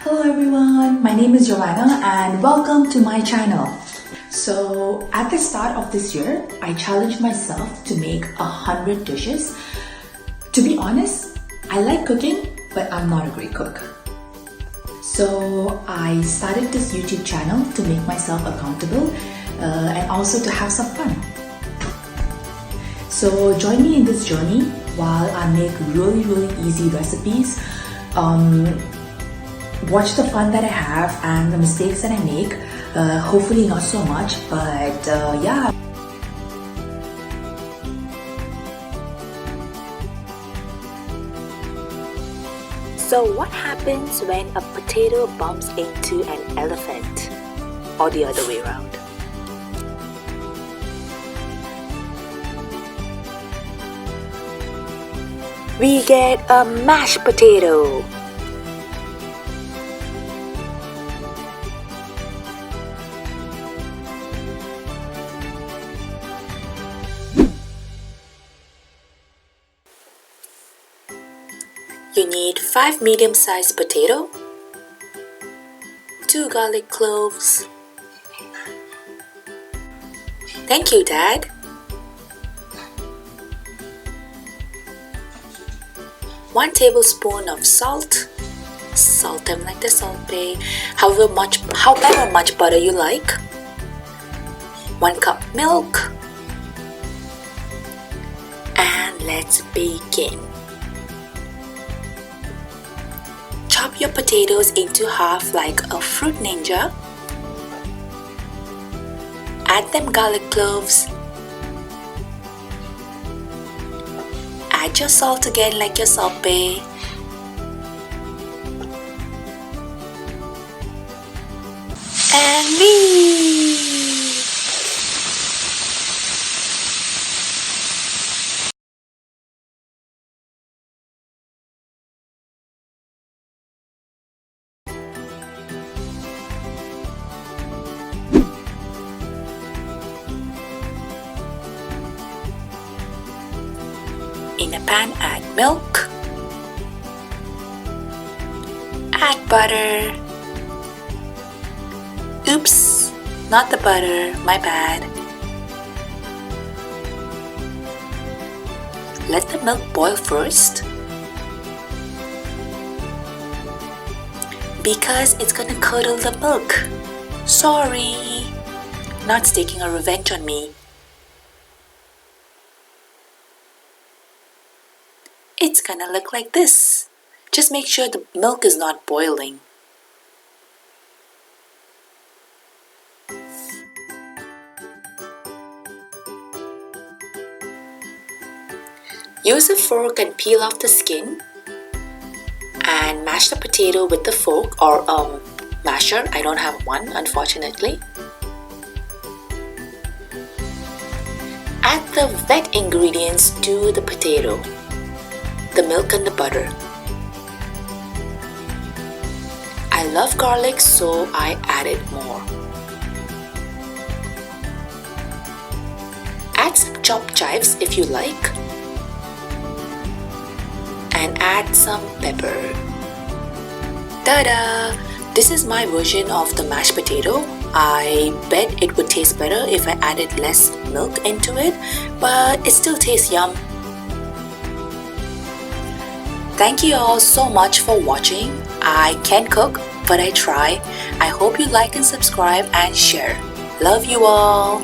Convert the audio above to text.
Hello everyone, my name is Joanna and welcome to my channel. So at the start of this year, I challenged myself to make 100 dishes. To be honest, I like cooking, but I'm not a great cook. So I started this YouTube channel to make myself accountable and also to have some fun. So join me in this journey while I make really easy recipes. Watch the fun that I have and the mistakes that I make. Hopefully not so much, but yeah. So what happens when a potato bumps into an elephant? Or the other way around? We get a mashed potato. You need 5 medium-sized potato, 2 garlic cloves. Thank you, Dad. 1 tablespoon of salt. Salt them like the Salt Bae. However much butter you like. 1 cup milk. And let's begin. Chop your potatoes into half like a fruit ninja. Add them garlic cloves. Add your salt again like your Salt Bae. And leave. In a pan, add milk, add butter. Oops, not the butter, my bad. Let the milk boil first, because it's gonna curdle the milk. Sorry, not taking a revenge on me. It's gonna look like this. Just make sure the milk is not boiling. Use a fork and peel off the skin and mash the potato with the fork or masher. I don't have one, unfortunately. Add the wet ingredients to the potato, the milk and the butter. I love garlic, so I added more. Add some chopped chives if you like. And add some pepper. Ta-da! This is my version of the mashed potato. I bet it would taste better if I added less milk into it, but it still tastes yum. Thank you all so much for watching. I can't cook, but I try. I hope you like and subscribe and share. Love you all.